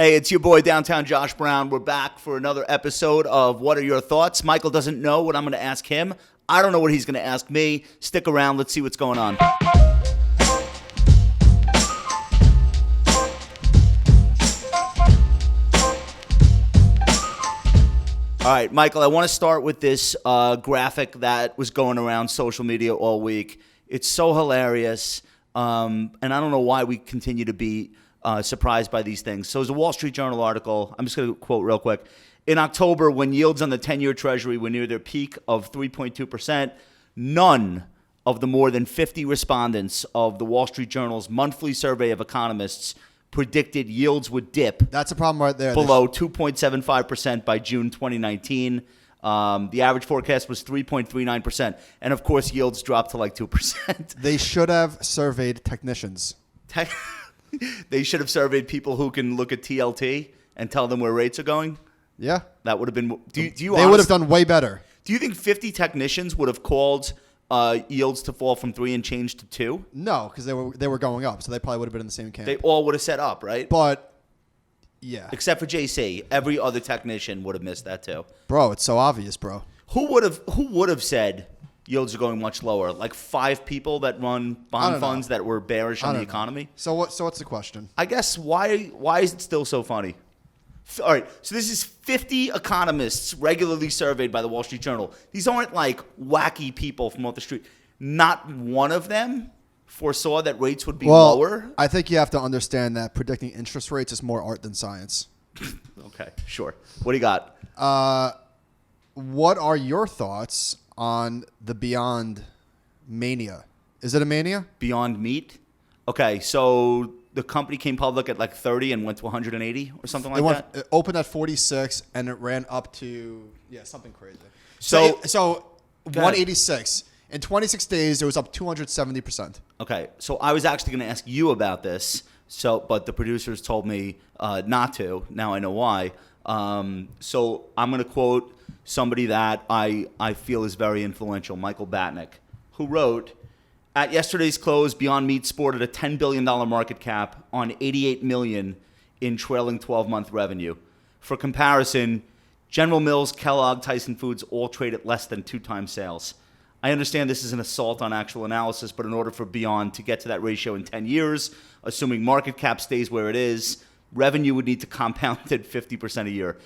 Hey, it's your boy Downtown Josh Brown. We're back for another episode of What Are Your Thoughts? Michael doesn't know what I'm going to ask him. I don't know what he's going to ask me. Stick around. Let's see what's going on. All right, Michael, I want to start with this graphic that was going around social media all week. It's so hilarious, and I don't know why we continue to be surprised by these things. So it's a Wall Street Journal article. I'm just going to quote real quick. In October, when yields on the 10-year Treasury were near their peak of 3.2%, none of the more than 50 respondents of the Wall Street Journal's monthly survey of economists predicted yields would dip. That's a problem right there. Below 2.75% by June 2019. The average forecast was 3.39%. And, of course, yields dropped to like 2%. They should have surveyed technicians. They should have surveyed people who can look at TLT and tell them where rates are going. Yeah. That would have been... They would have done way better. Do you think 50 technicians would have called yields to fall from 3 and change to 2? No, because they were going up, so they probably would have been in the same camp. They all would have set up, right? But, yeah. Except for JC. Every other technician would have missed that too. Bro, it's so obvious, bro. Who would have said yields are going much lower? Like 5 people that run bond funds that were bearish on the economy? So what's the question? I guess why is it still so funny? All right, so this is 50 economists regularly surveyed by the Wall Street Journal. These aren't like wacky people from off the street. Not one of them foresaw that rates would be lower. I think you have to understand that predicting interest rates is more art than science. Okay, sure. What do you got? What are your thoughts on the Beyond mania? Is it a mania? Beyond Meat? Okay, so the company came public at like 30 and went to 180 or something like that? It opened at 46 and it ran up to, something crazy. So 186. In 26 days, it was up 270%. Okay, so I was actually going to ask you about this, but the producers told me not to. Now I know why. So I'm going to quote somebody that I feel is very influential, Michael Batnick, who wrote, "At yesterday's close, Beyond Meat sported a $10 billion market cap on $88 million in trailing 12-month revenue. For comparison, General Mills, Kellogg, Tyson Foods all trade at less than 2 times sales. I understand this is an assault on actual analysis, but in order for Beyond to get to that ratio in 10 years, assuming market cap stays where it is, revenue would need to compound at 50% a year."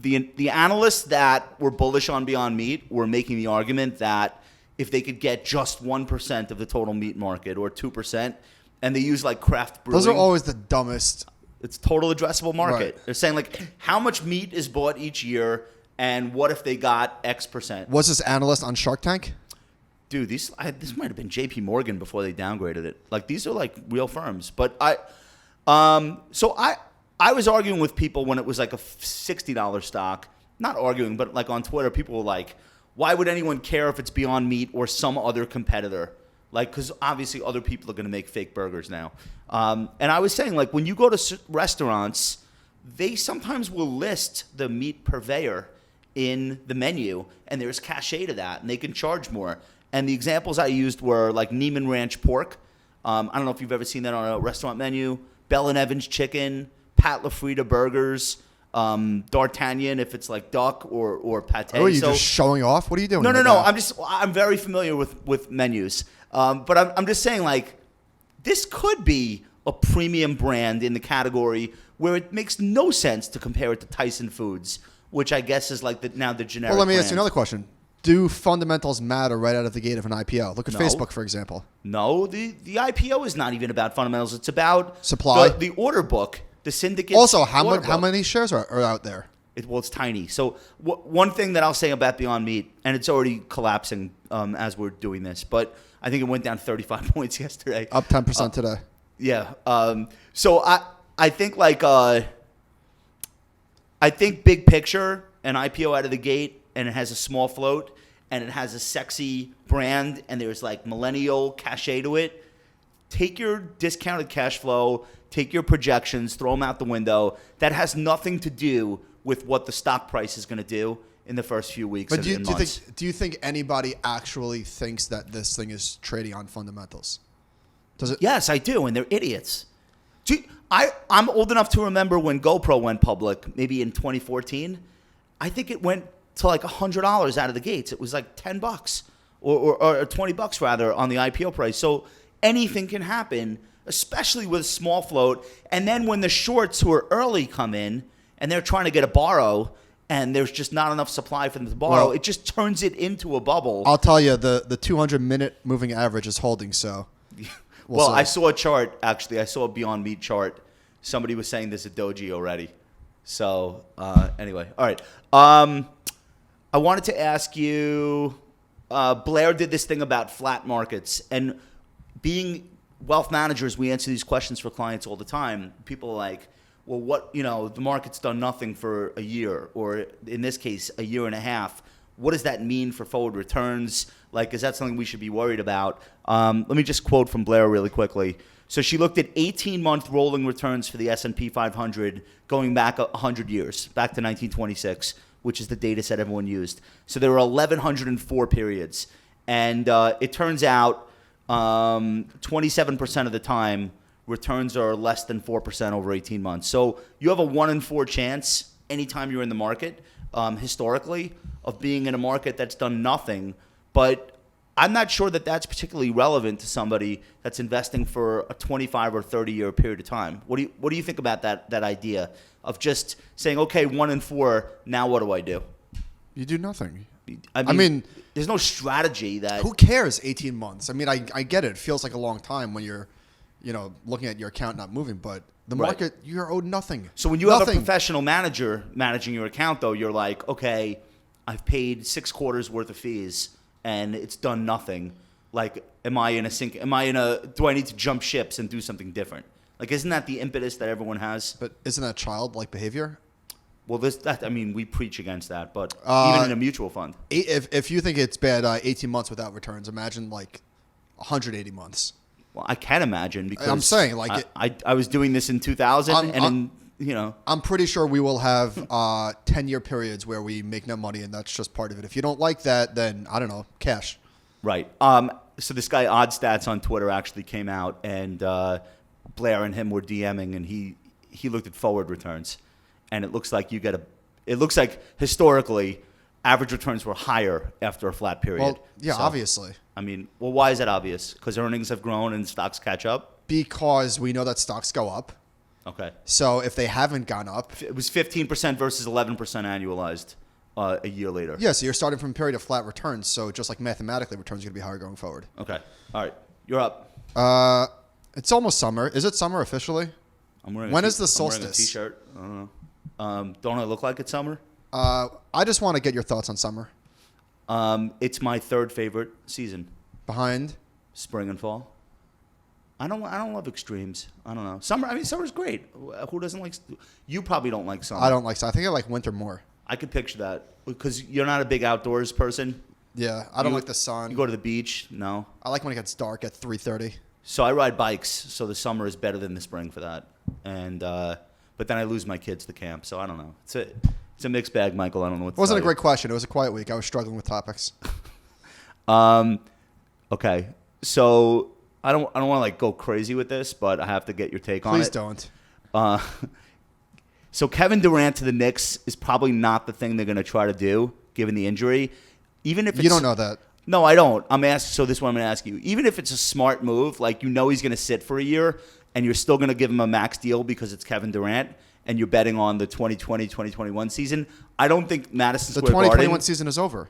The analysts that were bullish on Beyond Meat were making the argument that if they could get just 1% of the total meat market or 2%, and they use like craft brewing. Those are always the dumbest. It's total addressable market. Right. They're saying like how much meat is bought each year, and what if they got X percent? Was this analyst on Shark Tank? Dude, this might have been JP Morgan before they downgraded it. Like these are like real firms. But I was arguing with people when it was like a $60 stock. Not arguing, but like on Twitter, people were like, why would anyone care if it's Beyond Meat or some other competitor? Like, because obviously other people are going to make fake burgers now. And I was saying, like, when you go to restaurants, they sometimes will list the meat purveyor in the menu, and there's cachet to that, and they can charge more. And the examples I used were like Neiman Ranch pork. I don't know if you've ever seen that on a restaurant menu. Bell and Evans chicken. Pat LaFrida burgers, D'Artagnan if it's like duck or pate. Oh, are you just showing off? What are you doing? No. I'm very familiar with menus, but I'm just saying like this could be a premium brand in the category where it makes no sense to compare it to Tyson Foods, which I guess is like now the generic. Well, let me brand. ask you another question. Do fundamentals matter right out of the gate of an IPO? Look at Facebook, for example. No, the IPO is not even about fundamentals. It's about supply, the order book. The syndicate. Also, how many shares are out there? It's tiny. So one thing that I'll say about Beyond Meat, and it's already collapsing as we're doing this, but I think it went down 35 points yesterday. Up 10% today. Yeah. So I think big picture, an IPO out of the gate, and it has a small float, and it has a sexy brand, and there's like millennial cachet to it. Take your discounted cash flow. Take your projections, throw them out the window. That has nothing to do with what the stock price is going to do in the first few weeks and months. Do you think anybody actually thinks that this thing is trading on fundamentals? Does it? Yes, I do, and they're idiots. I'm old enough to remember when GoPro went public, maybe in 2014. I think it went to like $100 out of the gates. It was like $10 or $20 rather on the IPO price. So anything can happen, especially with a small float. And then when the shorts who are early come in and they're trying to get a borrow and there's just not enough supply for them to borrow, it just turns it into a bubble. I'll tell you, the 200-minute moving average is holding, so. Well, I saw a chart, actually. I saw a Beyond Meat chart. Somebody was saying there's a doji already. So, anyway. All right. I wanted to ask you, Blair did this thing about flat markets. And being wealth managers, we answer these questions for clients all the time. People are like, well, the market's done nothing for a year, or in this case, a year and a half. What does that mean for forward returns? Like, is that something we should be worried about? Let me just quote from Blair really quickly. So she looked at 18-month rolling returns for the S&P 500 going back 100 years, back to 1926, which is the data set everyone used. So there were 1,104 periods. And it turns out 27% of the time, returns are less than 4% over 18 months. So you have a 1 in 4 chance anytime you're in the market, historically, of being in a market that's done nothing. But I'm not sure that that's particularly relevant to somebody that's investing for a 25 or 30-year period of time. What do you think about that idea of just saying, okay, 1 in 4, now what do I do? You do nothing. I mean, there's no strategy that... Who cares 18 months? I mean, I get it. It feels like a long time when you're, looking at your account not moving, but the market, you're owed nothing. So when you have a professional manager managing your account, though, you're like, okay, I've paid 6 quarters worth of fees and it's done nothing. Like, do I need to jump ships and do something different? Like, isn't that the impetus that everyone has? But isn't that childlike behavior? Well, we preach against that, but even in a mutual fund. If you think it's bad, 18 months without returns, imagine like 180 months. Well, I can imagine because I'm saying like I was doing this in 2000, I'm pretty sure we will have 10-year periods where we make no money, and that's just part of it. If you don't like that, then I don't know, cash. Right. So this guy Odd Stats on Twitter actually came out, and Blair and him were DMing, and he looked at forward returns, and it looks like historically average returns were higher after a flat period. Well, yeah, so, obviously. I mean, well, why is that obvious? Because earnings have grown and stocks catch up? Because we know that stocks go up. Okay. So if they haven't gone up... It was 15% versus 11% annualized a year later. Yeah, so you're starting from a period of flat returns, so just like mathematically, returns are going to be higher going forward. Okay. All right. You're up. It's almost summer. Is it summer officially? When is the solstice? I'm wearing a T-shirt. I don't know. Don't I look like it's summer? I just want to get your thoughts on summer. It's my third favorite season. Behind? Spring and fall. I don't love extremes. I don't know. Summer's great. Who doesn't like? You probably don't like summer. I don't like summer. I think I like winter more. I could picture that because you're not a big outdoors person. Yeah, I don't like the sun. You go to the beach? No. I like when it gets dark at 3:30. So I ride bikes, so the summer is better than the spring for that. And but then I lose my kids to camp, so I don't know. It's a mixed bag, Michael. I don't know what to It wasn't tell a great question. It was a quiet week. I was struggling with topics. Okay. So I don't want to like go crazy with this, but I have to get your take on it. Please don't. So Kevin Durant to the Knicks is probably not the thing they're going to try to do, given the injury. Even if you don't know that. No, I don't. So this is what I'm going to ask you. Even if it's a smart move, like he's going to sit for a year, and you're still going to give him a max deal because it's Kevin Durant, and you're betting on the 2020-2021 season, I don't think Madison Square Garden... The 2021 season is over.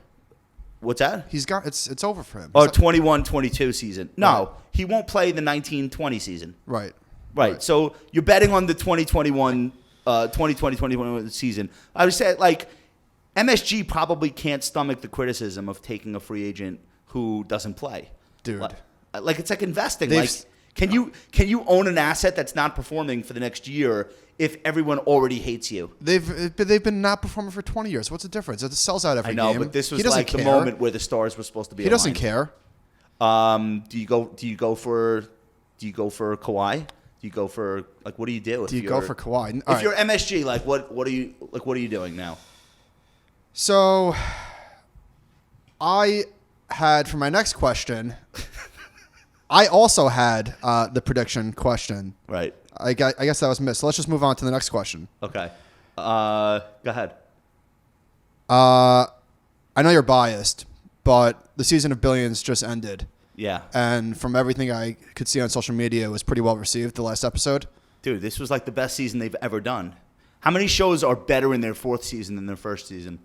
What's that? It's over for him. 21-22 season. No, right. He won't play the 1920 season. Right. So you're betting on the 2020-2021 season. I would say, like, MSG probably can't stomach the criticism of taking a free agent who doesn't play. Dude. Like it's like investing. Can you own an asset that's not performing for the next year if everyone already hates you? They've been not performing for 20 years. What's the difference? It sells out every game. I know, but this was like the moment where the stars were supposed to be. He doesn't care. Do you go for Kawhi? Do you go for what do you do? Do you go for Kawhi? If you're MSG, what are you doing now? So, I had for my next question. I also had the prediction question. Right. I guess that was missed. So let's just move on to the next question. Okay. Go ahead. I know you're biased, but the season of Billions just ended. Yeah. And from everything I could see on social media, it was pretty well received, the last episode. Dude, this was like the best season they've ever done. How many shows are better in their fourth season than their first season?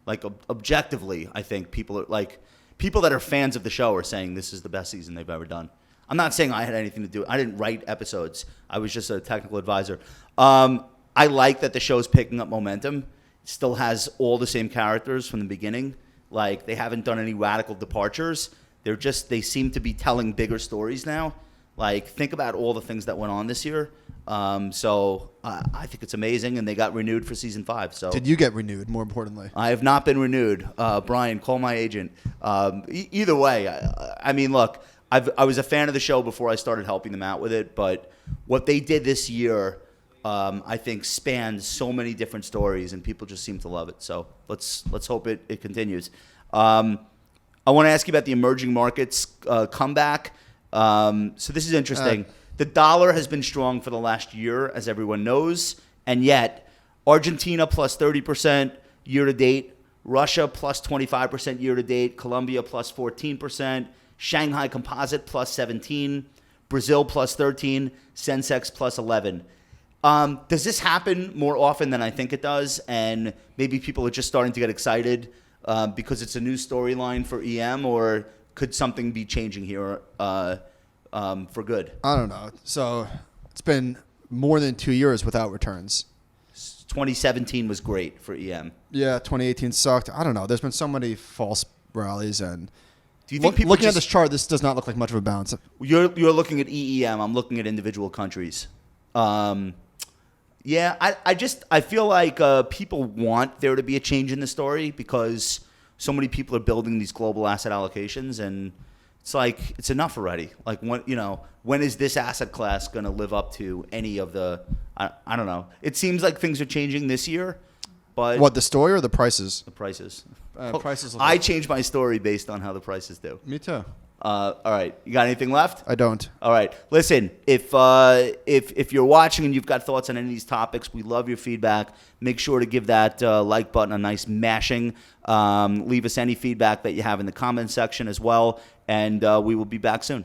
Like, objectively, I think people that are fans of the show are saying this is the best season they've ever done. I'm not saying I had anything to do. I didn't write episodes. I was just a technical advisor. I like that the show's picking up momentum. It still has all the same characters from the beginning. Like, they haven't done any radical departures. They seem to be telling bigger stories now. Like, think about all the things that went on this year. So I think it's amazing, and they got renewed for season 5. So did you get renewed? More importantly, I have not been renewed. Brian, call my agent. Either way, I mean, look, I was a fan of the show before I started helping them out with it, but what they did this year, I think, spans so many different stories, and people just seem to love it. So let's hope it continues. I want to ask you about the emerging markets comeback. So this is interesting. The dollar has been strong for the last year, as everyone knows, and yet Argentina plus 30% year to date, Russia plus 25% year to date, Colombia plus 14%, Shanghai Composite plus 17%, Brazil plus 13%, Sensex plus 11%. Does this happen more often than I think it does? And maybe people are just starting to get excited because it's a new storyline for EM, or could something be changing here for good? I don't know. So it's been more than 2 years without returns. 2017 was great for EM. Yeah, 2018 sucked. I don't know. There's been so many false rallies, and do you think people looking at this chart, this does not look like much of a bounce. You're looking at EEM. I'm looking at individual countries. Yeah, I feel like people want there to be a change in the story because so many people are building these global asset allocations, and it's like it's enough already. Like, when is this asset class going to live up to any of the? I don't know. It seems like things are changing this year, but what, the story or the prices? The prices. Prices. I change my story based on how the prices do. Me too. All right, you got anything left? I don't. All right, listen. If you're watching and you've got thoughts on any of these topics, we love your feedback. Make sure to give that like button a nice mashing. Leave us any feedback that you have in the comments section as well, and we will be back soon.